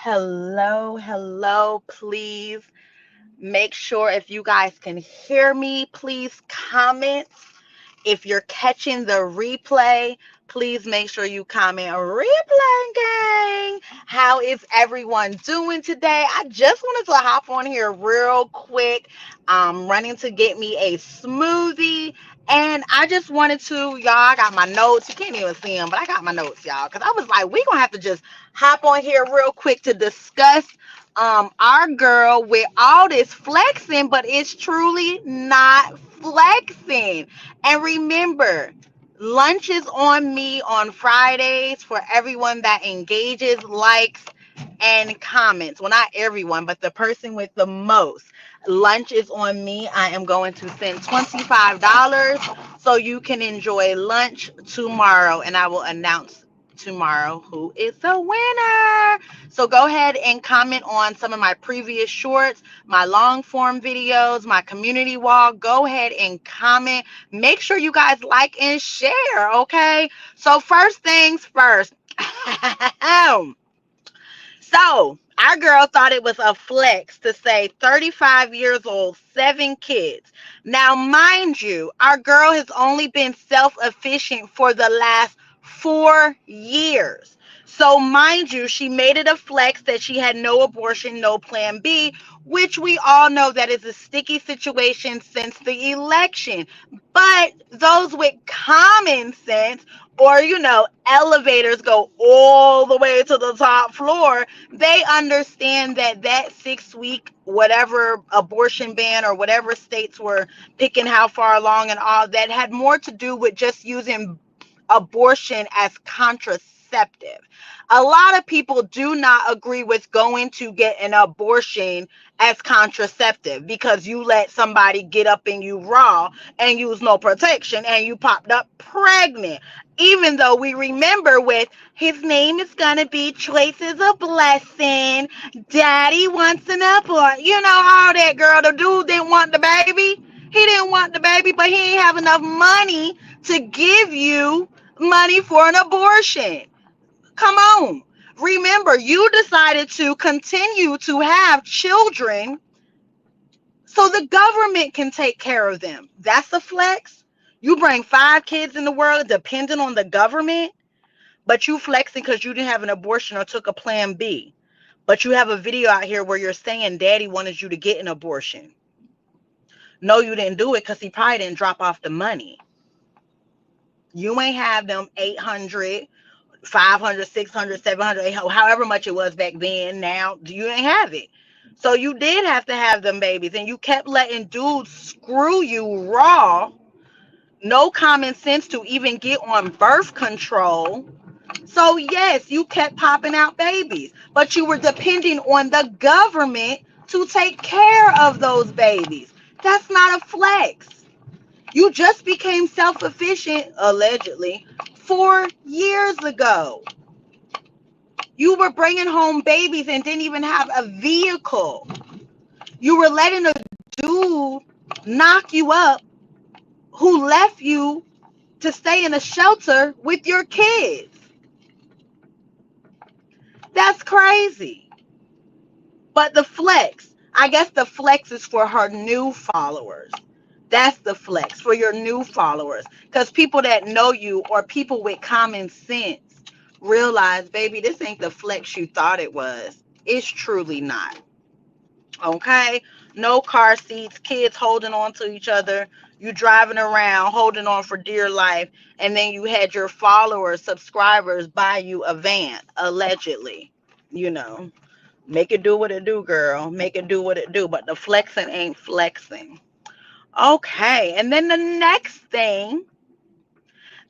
Hello, hello. Please make sure if you guys can hear me, please comment. If you're catching the replay, please make sure you comment replay gang. How is everyone doing today? I just wanted to hop on here real quick. I'm running to get me a smoothie. And I just wanted to, y'all, I got my notes. You can't even see them, but I got my notes, y'all. Because I was like, we're going to have to just hop on here real quick to discuss our girl with all this flexing, but it's truly not flexing. And remember, lunch is on me on Fridays for everyone that engages, likes, and comments. Well, not everyone, but the person with the most. Lunch is on me. I am going to send $25 so you can enjoy lunch tomorrow, and I will announce tomorrow who is the winner. So go ahead and comment on some of my previous shorts, my long form videos, my community wall. Go ahead and comment. Make sure you guys like and share, okay? So first things first. So our girl thought it was a flex to say 35 years old, 7 kids. Now, mind you, our girl has only been self-efficient for the last 4 years. So, mind you, she made it a flex that she had no abortion, no plan B, which we all know that is a sticky situation since the election. But those with common sense, or elevators go all the way to the top floor, they understand that that 6 week whatever abortion ban or whatever states were picking how far along and all that had more to do with just using abortion as contraceptive. A lot of people do not agree with going to get an abortion as contraceptive because you let somebody get up in you raw and use no protection and you popped up pregnant. Even though we remember with his name is gonna be Choice is a Blessing, Daddy wants an abortion, all that, girl. The dude didn't want the baby. He didn't want the baby, but he ain't have enough money to give you money for an abortion. Come on. Remember, you decided to continue to have children so the government can take care of them. That's a flex. You bring 5 kids in the world depending on the government, but you flexing because you didn't have an abortion or took a plan B. But you have a video out here where you're saying daddy wanted you to get an abortion. No, you didn't do it because he probably didn't drop off the money. You ain't have them 800, 500, 600, 700, 800, however much it was back then. Now you ain't have it. So you did have to have them babies, and you kept letting dudes screw you raw. No common sense to even get on birth control. So yes, you kept popping out babies, but you were depending on the government to take care of those babies. That's not a flex. You just became self-sufficient, allegedly, 4 years ago. You were bringing home babies and didn't even have a vehicle. You were letting a dude knock you up who left you to stay in a shelter with your kids. That's crazy. But the flex, I guess the flex is for her new followers. That's the flex for your new followers. Because people that know you or people with common sense realize, baby, this ain't the flex you thought it was. It's truly not. Okay? No car seats, kids holding on to each other. You driving around holding on for dear life. And then you had your followers, subscribers buy you a van, allegedly. You know. Make it do what it do, girl. Make it do what it do. But the flexing ain't flexing. Okay. And then the next thing,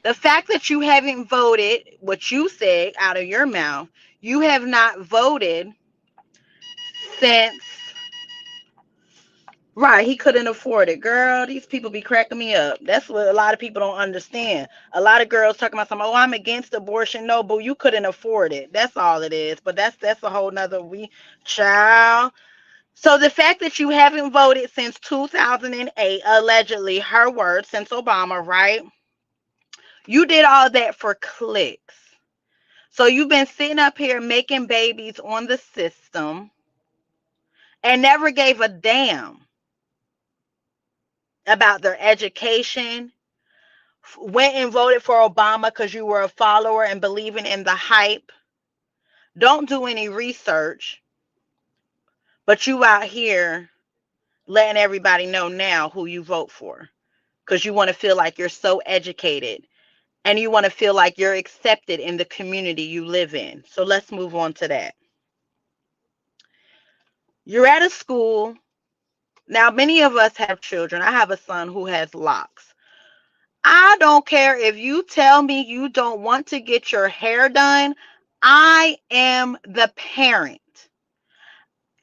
the fact that you haven't voted, what you said out of your mouth, you have not voted since, right, he couldn't afford it. Girl, these people be cracking me up. That's what a lot of people don't understand. A lot of girls talking about something, oh, I'm against abortion. No, boo, you couldn't afford it. That's all it is. But that's a whole nother child. So the fact that you haven't voted since 2008, allegedly, her words, since Obama, right? You did all that for clicks. So you've been sitting up here making babies on the system and never gave a damn about their education, went and voted for Obama because you were a follower and believing in the hype. Don't do any research, but you out here letting everybody know now who you vote for because you want to feel like you're so educated and you want to feel like you're accepted in the community you live in. So let's move on to that. You're at a school. Now, many of us have children. I have a son who has locks. I don't care if you tell me you don't want to get your hair done. I am the parent.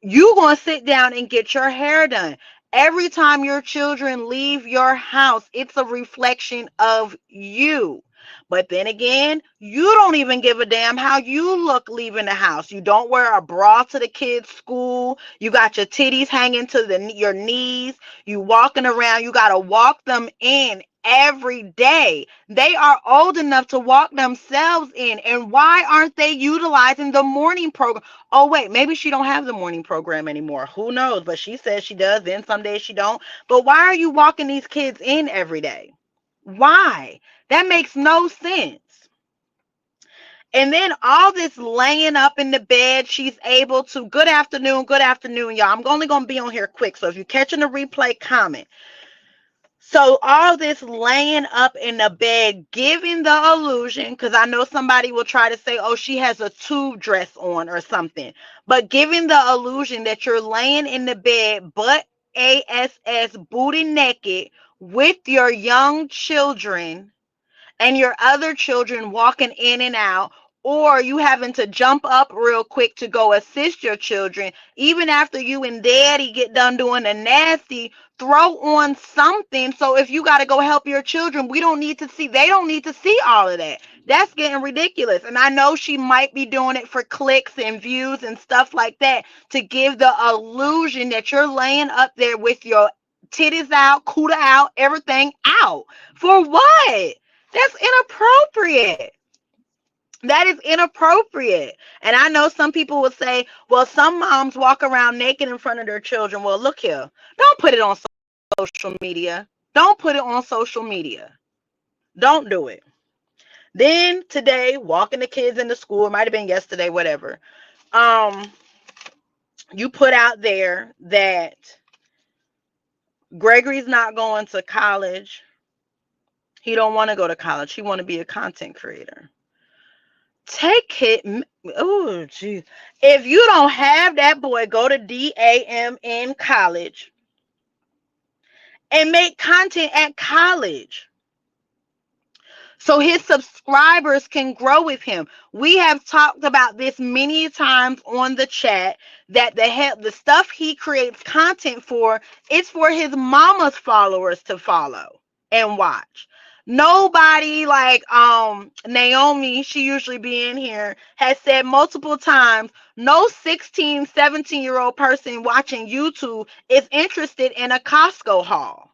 You going to sit down and get your hair done. Every time your children leave your house, it's a reflection of you. But then again, you don't even give a damn how you look leaving the house. You don't wear a bra to the kids' school. You got your titties hanging to your knees. You walking around. You got to walk them in every day. They are old enough to walk themselves in. And why aren't they utilizing the morning program? Oh, wait, maybe she don't have the morning program anymore. Who knows? But she says she does. Then some days she don't. But why are you walking these kids in every day? Why? That makes no sense. And then all this laying up in the bed, she's able to, good afternoon, y'all. I'm only going to be on here quick. So if you're catching the replay, comment. So all this laying up in the bed, giving the illusion, because I know somebody will try to say, oh, she has a tube dress on or something, but giving the illusion that you're laying in the bed, butt ass, booty naked, with your young children and your other children walking in and out, or you having to jump up real quick to go assist your children, even after you and daddy get done doing the nasty, throw on something. So if you got to go help your children, they don't need to see all of that. That's getting ridiculous. And I know she might be doing it for clicks and views and stuff like that to give the illusion that you're laying up there with your titties out, cooter out, everything out. For what? That's inappropriate. That is inappropriate. And I know some people will say, well, some moms walk around naked in front of their children. Well, look here. Don't put it on social media. Don't put it on social media. Don't do it. Then today, walking the kids into school, it might have been yesterday, whatever. You put out there that Gregory's not going to college. He don't want to go to college. He want to be a content creator. Take it. Oh, geez. If you don't have that boy go to DAM in college and make content at college so his subscribers can grow with him. We have talked about this many times on the chat that the stuff he creates content for is for his mama's followers to follow and watch. Nobody like Naomi, she usually be in here, has said multiple times, no 16, 17-year-old person watching YouTube is interested in a Costco haul.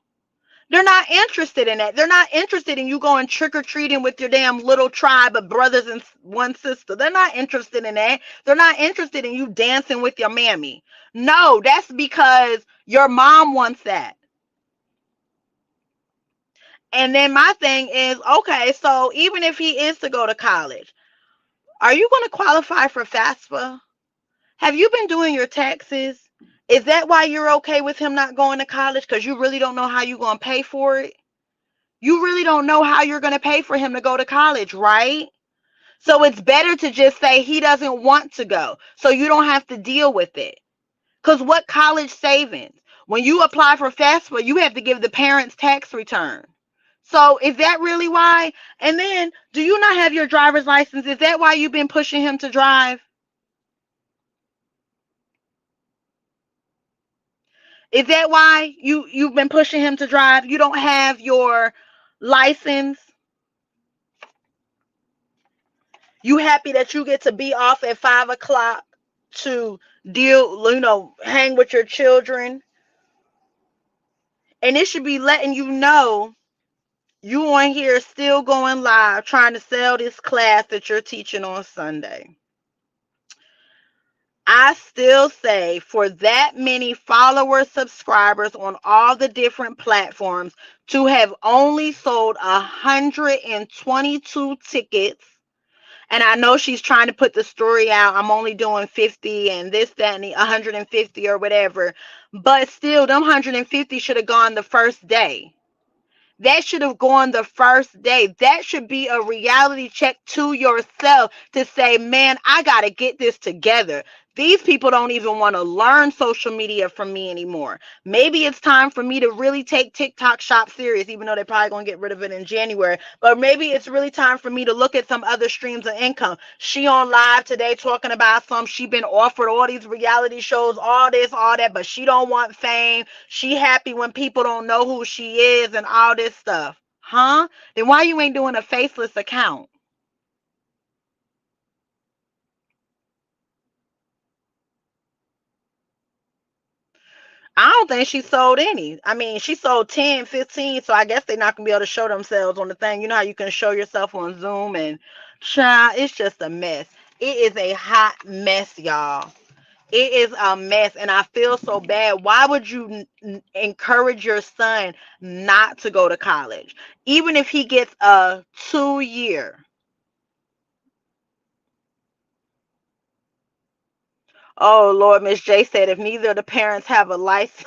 They're not interested in that. They're not interested in you going trick-or-treating with your damn little tribe of brothers and one sister. They're not interested in that. They're not interested in you dancing with your mammy. No, that's because your mom wants that. And then my thing is, okay, so even if he is to go to college, are you going to qualify for FAFSA? Have you been doing your taxes? Is that why you're okay with him not going to college? Because you really don't know how you're going to pay for it? You really don't know how you're going to pay for him to go to college, right? So it's better to just say he doesn't want to go so you don't have to deal with it. Because what college savings? When you apply for FAFSA, you have to give the parents tax return. So is that really why? And then, do you not have your driver's license? Is that why you've been pushing him to drive? Is that why you've been pushing him to drive? You don't have your license? You happy that you get to be off at 5 o'clock to hang with your children? And it should be letting you know You on here still going live trying to sell this class that you're teaching on Sunday. I still say for that many followers, subscribers on all the different platforms to have only sold 122 tickets. And I know she's trying to put the story out. I'm only doing 50 and this, that, and the 150 or whatever. But still, them 150 should have gone the first day. That should have gone the first day. That should be a reality check to yourself to say, man, I got to get this together. These people don't even want to learn social media from me anymore. Maybe it's time for me to really take TikTok Shop serious, even though they're probably going to get rid of it in January. But maybe it's really time for me to look at some other streams of income. She on live today talking about she been offered all these reality shows, all this, all that, but she don't want fame. She happy when people don't know who she is and all this stuff. Huh? Then why you ain't doing a faceless account? I don't think she sold any. I mean, she sold 10, 15, so I guess they're not going to be able to show themselves on the thing. You know how you can show yourself on Zoom and child, it's just a mess. It is a hot mess, y'all. It is a mess, and I feel so bad. Why would you encourage your son not to go to college? Even if he gets a 2-year. Oh, Lord, Miss J said if neither of the parents have a license,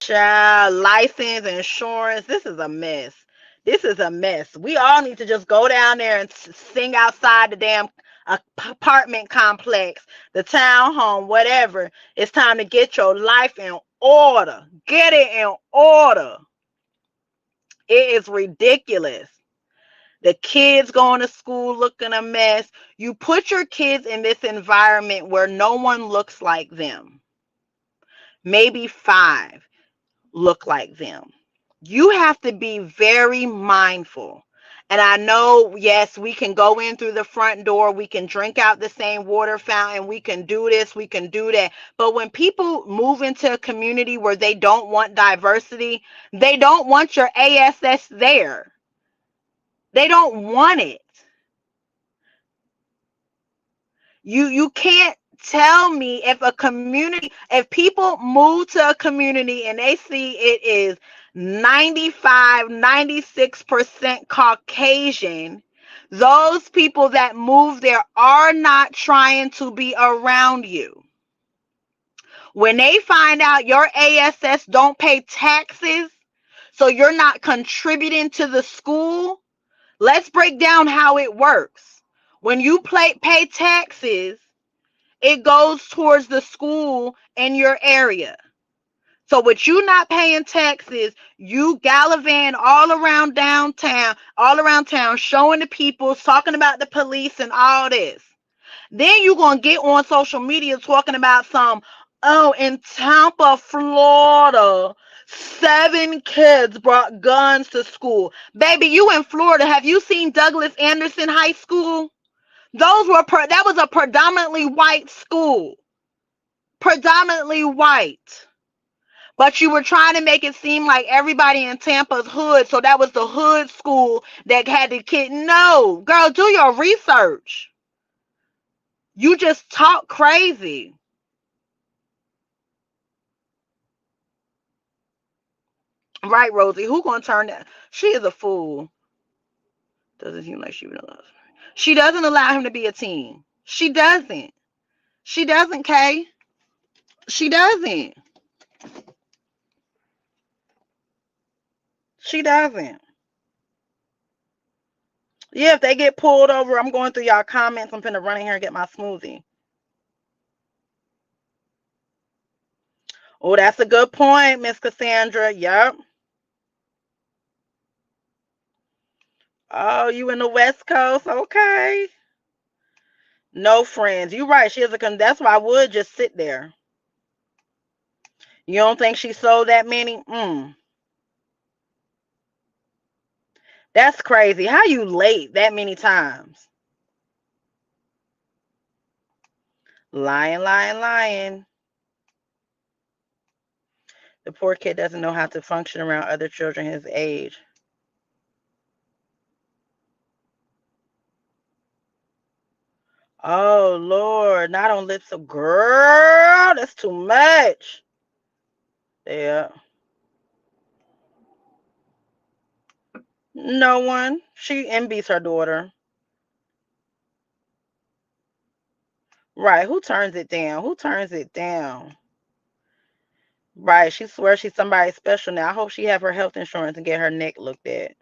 child, license, insurance, this is a mess. This is a mess. We all need to just go down there and sing outside the damn apartment complex, the townhome, whatever. It's time to get your life in order. Get it in order. It is ridiculous. The kids going to school looking a mess. You put your kids in this environment where no one looks like them. Maybe 5 look like them. You have to be very mindful. And I know, yes, we can go in through the front door. We can drink out the same water fountain. We can do this. We can do that. But when people move into a community where they don't want diversity, they don't want your ASS there. They don't want it. You can't tell me if people move to a community and they see it is 95, 96% Caucasian, those people that move there are not trying to be around you. When they find out your ASS don't pay taxes, so you're not contributing to the school, let's break down how it works. When you pay taxes, it goes towards the school in your area. So with you not paying taxes, you gallivant all around town, showing the people, talking about the police and all this. Then you're going to get on social media talking about in Tampa, Florida, 7 kids brought guns to school. Baby, you in Florida. Have you seen Douglas Anderson High School? That was a predominantly white school. Predominantly white. But you were trying to make it seem like everybody in Tampa's hood, so that was the hood school that had the kid. No, girl, do your research. You just talk crazy. Right, Rosie? Who gonna turn that? She is a fool. Doesn't seem like she would allow. She doesn't allow him to be a teen. She doesn't. She doesn't, Kay. She doesn't. She doesn't. Yeah, if they get pulled over, I'm going through y'all comments. I'm finna run in here and get my smoothie. Oh, that's a good point, Miss Cassandra. Yep. Oh, you in the West Coast? Okay. No friends. You right. She is that's why I would just sit there. You don't think she sold that many? That's crazy. How you late that many times? Lying, lying, lying. The poor kid doesn't know how to function around other children his age. Oh Lord, not on lips of girl. That's too much. Yeah. No one. She envies her daughter. Right. Who turns it down? Who turns it down? Right. She swears she's somebody special now. I hope she have her health insurance and get her neck looked at.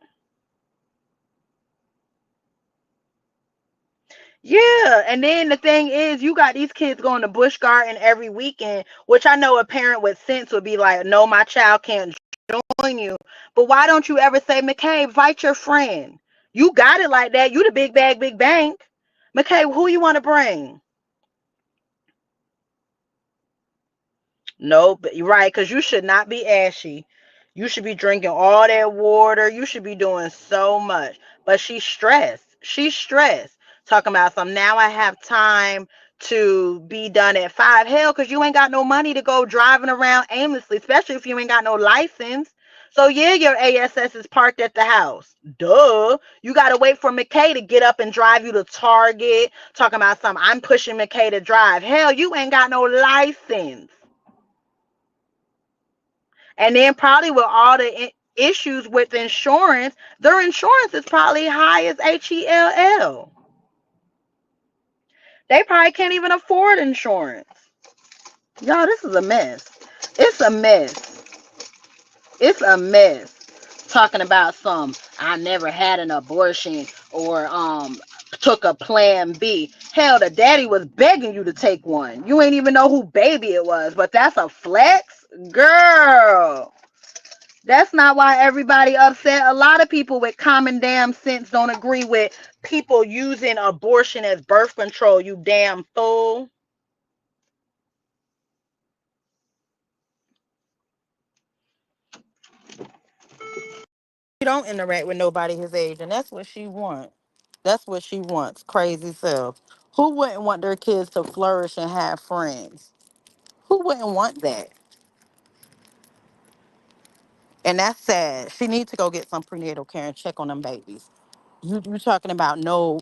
Yeah, and then the thing is, you got these kids going to Busch Garden every weekend, which I know a parent with sense would be like, no, my child can't join you. But why don't you ever say, McKay, invite your friend? You got it like that. You the big bag, big bank. McKay, who you want to bring? No, but you're right, because you should not be ashy. You should be drinking all that water. You should be doing so much. But she's stressed. She's stressed. Talking about some now I have time to be done at 5. Hell, because you ain't got no money to go driving around aimlessly, especially if you ain't got no license. So yeah, your ASS is parked at the house. Duh. You gotta wait for McKay to get up and drive you to Target. Talking about some I'm pushing McKay to drive. Hell, you ain't got no license. And then probably with all the issues with insurance, their insurance is probably high as HELL. They probably can't even afford insurance. Y'all, this is a mess. It's a mess. It's a mess. Talking about some I never had an abortion or took a plan B. Hell, the daddy was begging you to take one. You ain't even know who baby it was, but that's a flex? Girl. That's not why everybody upset. A lot of people with common damn sense don't agree with people using abortion as birth control, you damn fool. She don't interact with nobody his age, and that's what she wants. That's what she wants. Crazy self. Who wouldn't want their kids to flourish and have friends? Who wouldn't want that? And that's sad. She needs to go get some prenatal care and check on them babies. You talking about no,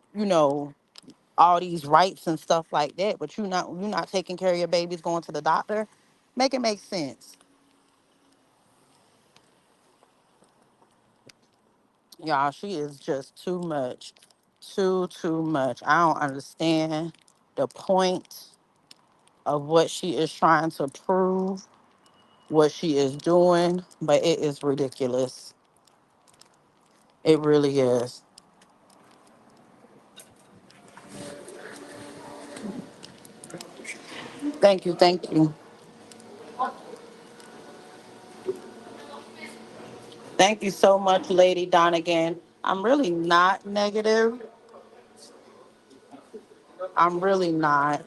all these rights and stuff like that, but you not taking care of your babies, going to the doctor. Make it make sense. Y'all, she is just too much. Too much. I don't understand the point of what she is trying to prove, what she is doing, but it is ridiculous. It really is. Thank you, thank you. Thank you so much, Lady Donegan. I'm really not negative. I'm really not.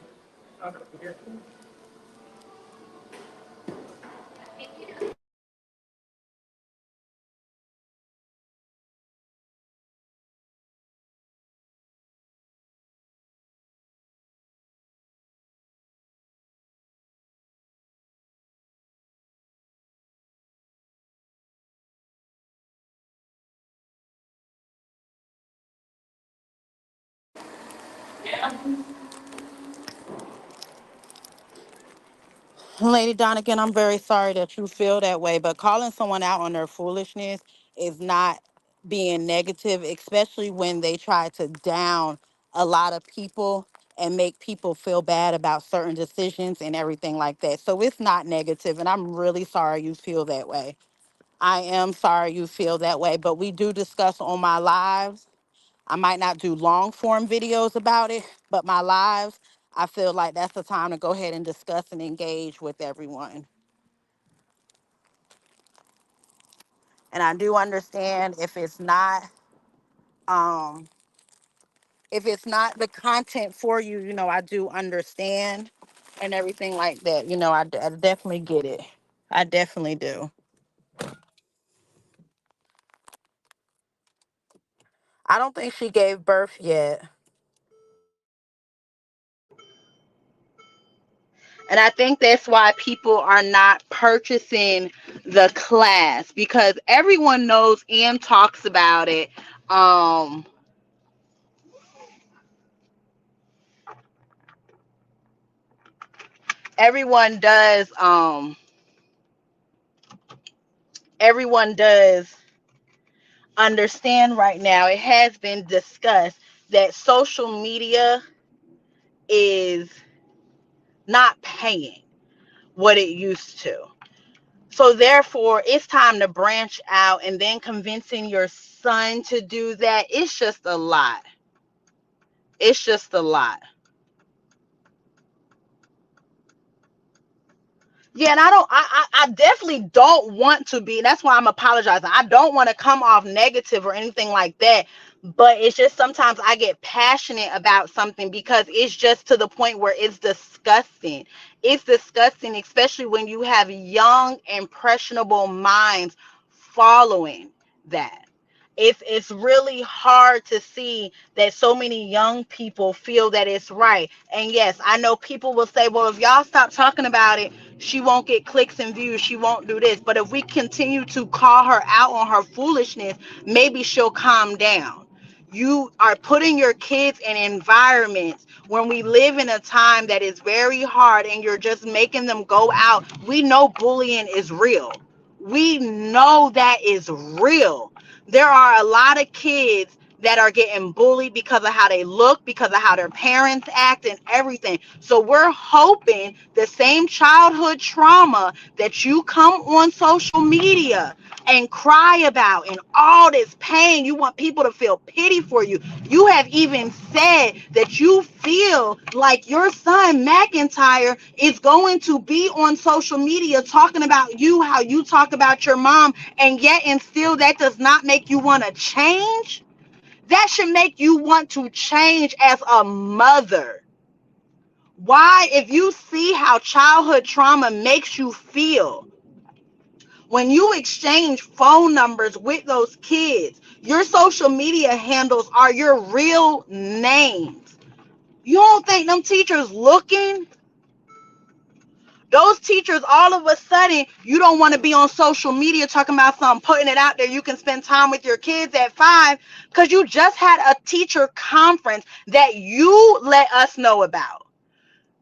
Lady Donegan, I'm very sorry that you feel that way, but calling someone out on their foolishness is not being negative, especially when they try to down a lot of people and make people feel bad about certain decisions and everything like that. So it's not negative, and I'm really sorry you feel that way. I am sorry you feel that way, but we do discuss on my lives. I might not do long form videos about it, but my lives, I feel like that's the time to go ahead and discuss and engage with everyone. And I do understand um if it's not the content for you, I do understand and everything like that. I definitely get it. I definitely do. I don't think she gave birth yet. And I think that's why people are not purchasing the class, because everyone knows and talks about it. Um, everyone does. Everyone does understand right now. It has been discussed that social media is not paying what it used to. So therefore, it's time to branch out, and then convincing your son to do that, it's just a lot. It's just a lot. Yeah, and I definitely don't want to be. That's why I'm apologizing. I don't want to come off negative or anything like that. But it's just sometimes I get passionate about something because it's just to the point where it's disgusting. It's disgusting, especially when you have young, impressionable minds following that. It's really hard to see that so many young people feel that it's right. And yes, I know people will say, well, if y'all stop talking about it, she won't get clicks and views, she won't do this. But if we continue to call her out on her foolishness, maybe she'll calm down. You are putting your kids in environments when we live in a time that is very hard, and you're just making them go out. We know bullying is real. We know that is real. There are a lot of kids that are getting bullied because of how they look, because of how their parents act, and everything. So we're hoping the same childhood trauma that you come on social media and cry about and all this pain, you want people to feel pity for you. You have even said that you feel like your son Mcintyre is going to be on social media talking about you, how you talk about your mom, and yet and still that does not make you want to change. That should make you want to change as a mother. Why? If you see how childhood trauma makes you feel, when you exchange phone numbers with those kids, your social media handles are your real names. You don't think them teachers looking? Those teachers, all of a sudden, you don't want to be on social media talking about something, putting it out there. You can spend time with your kids at 5 because you just had a teacher conference that you let us know about.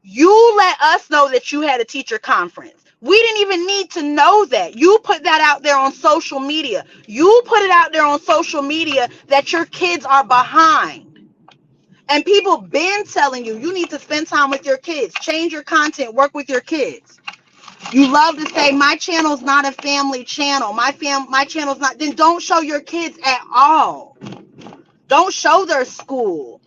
You let us know that you had a teacher conference. We didn't even need to know that. You put that out there on social media. You put it out there on social media that your kids are behind. And people been telling you, you need to spend time with your kids. Change your content. Work with your kids. You love to say, my channel's not a family channel. My channel's not. Then don't show your kids at all. Don't show their school.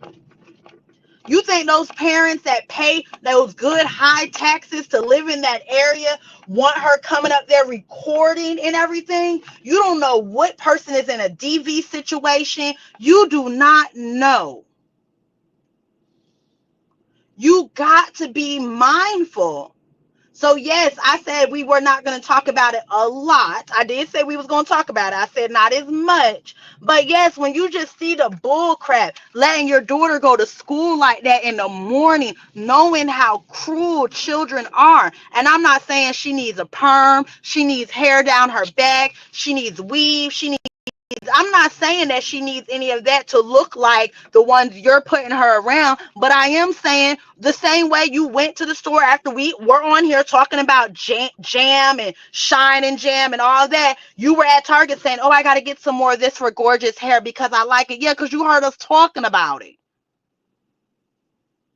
You think those parents that pay those good high taxes to live in that area want her coming up there recording and everything? You don't know what person is in a DV situation. You do not know. You got to be mindful. So yes, I said we were not going to talk about it a lot. I did say we was going to talk about it. I said not as much. But yes, when you just see the bull crap, letting your daughter go to school like that in the morning, knowing how cruel children are. And I'm not saying she needs a perm, she needs hair down her back, she needs weave, I'm not saying that she needs any of that to look like the ones you're putting her around, but I am saying the same way you went to the store after we were on here talking about jam and shine and jam and all that. You were at Target saying, oh, I got to get some more of this for gorgeous hair because I like it. Yeah, because you heard us talking about it.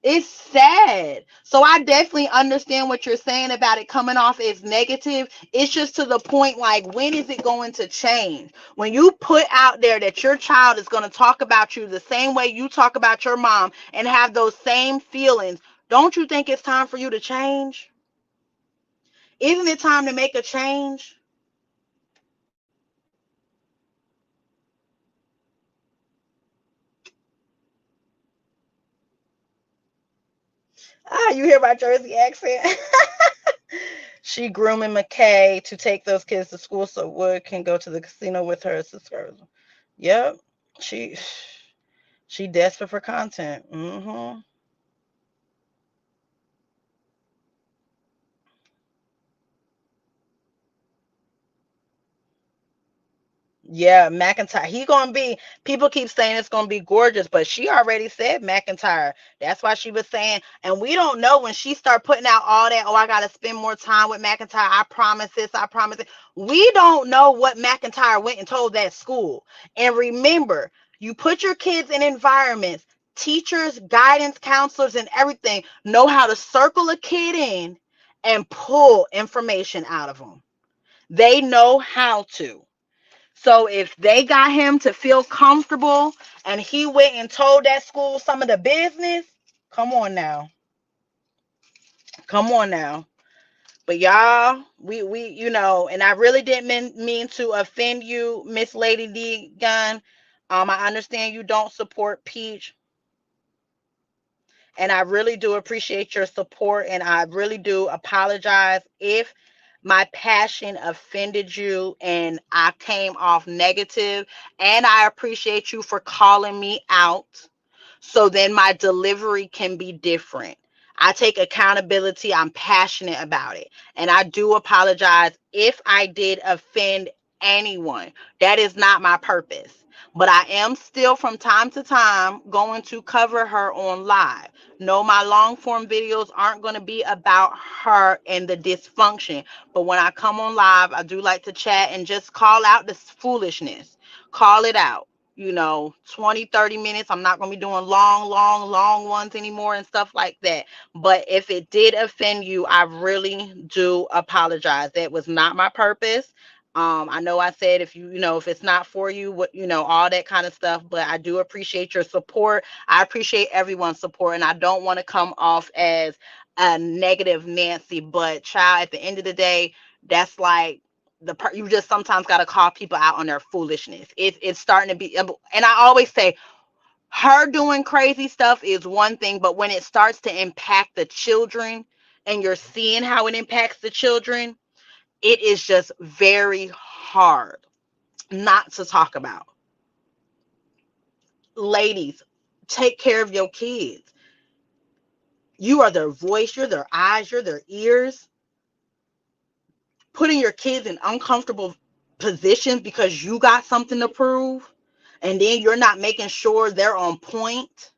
It's sad. So I definitely understand what you're saying about it coming off as negative. It's just to the point, like, when is it going to change? When you put out there that your child is going to talk about you the same way you talk about your mom and have those same feelings, don't you think it's time for you to change? Isn't it time to make a change? Ah, you hear my Jersey accent? She grooming McKay to take those kids to school so Wood can go to the casino with her sisters. Yep. She she desperate for content. Yeah, Mcintyre. He gonna be. People keep saying it's gonna be gorgeous, but she already said Mcintyre. That's why she was saying. And we don't know when she start putting out all that. Oh, I gotta spend more time with Mcintyre. I promise this. I promise it. We don't know what Mcintyre went and told that school. And remember, you put your kids in environments. Teachers, guidance counselors, and everything know how to circle a kid in and pull information out of them. They know how to. So if they got him to feel comfortable and he went and told that school some of the business, come on now. Come on now. But y'all, we and I really didn't mean to offend you, Miss Lady D Gun. I understand you don't support Peach, and I really do appreciate your support, and I really do apologize if my passion offended you and I came off negative, and I appreciate you for calling me out so then my delivery can be different. I take accountability. I'm passionate about it. And I do apologize if I did offend anyone. That is not my purpose. But I am still from time to time going to cover her on live. No, my long form videos aren't going to be about her and the dysfunction. But when I come on live, I do like to chat and just call out this foolishness. Call it out. 20, 30 minutes. I'm not going to be doing long ones anymore and stuff like that. But if it did offend you, I really do apologize. That was not my purpose. I know I said if it's not for you, all that kind of stuff, but I do appreciate your support. I appreciate everyone's support, and I don't want to come off as a negative Nancy, but child, at the end of the day, that's like you just sometimes got to call people out on their foolishness. It's starting to be, and I always say her doing crazy stuff is one thing, but when it starts to impact the children and you're seeing how it impacts the children, it is just very hard not to talk about. Ladies, take care of your kids. You are their voice, you're their eyes, you're their ears. Putting your kids in uncomfortable positions because you got something to prove, and then you're not making sure they're on point.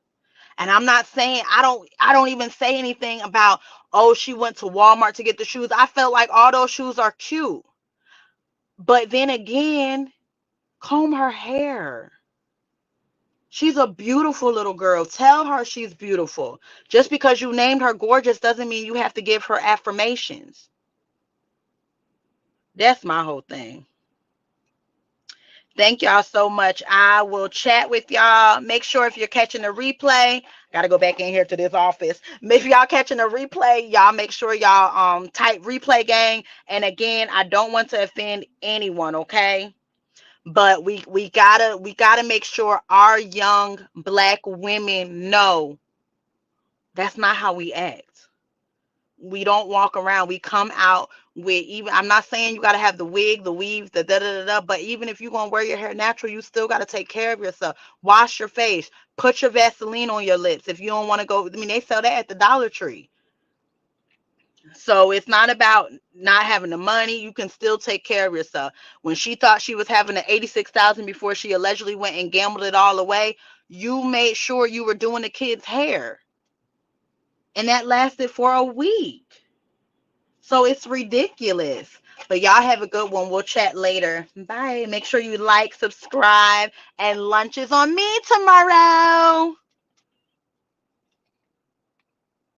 And I'm not saying, I don't even say anything about, oh, she went to Walmart to get the shoes. I felt like all those shoes are cute. But then again, comb her hair. She's a beautiful little girl. Tell her she's beautiful. Just because you named her gorgeous doesn't mean you have to give her affirmations. That's my whole thing. Thank y'all so much. I will chat with y'all. Make sure if you're catching the replay, gotta go back in here to this office. If y'all catching the replay, y'all make sure y'all type replay gang. And again, I don't want to offend anyone, okay? But we gotta make sure our young black women know that's not how we act. We don't walk around. We come out with, even, I'm not saying you got to have the wig, the weave, the da da da da, but even if you're going to wear your hair natural, you still got to take care of yourself. Wash your face. Put your Vaseline on your lips if you don't want to go. I mean, they sell that at the Dollar Tree. So it's not about not having the money. You can still take care of yourself. When she thought she was having an 86,000 before she allegedly went and gambled it all away, you made sure you were doing the kids' hair. And that lasted for a week. So it's ridiculous. But y'all have a good one. We'll chat later. Bye. Make sure you like, subscribe, and lunch is on me tomorrow.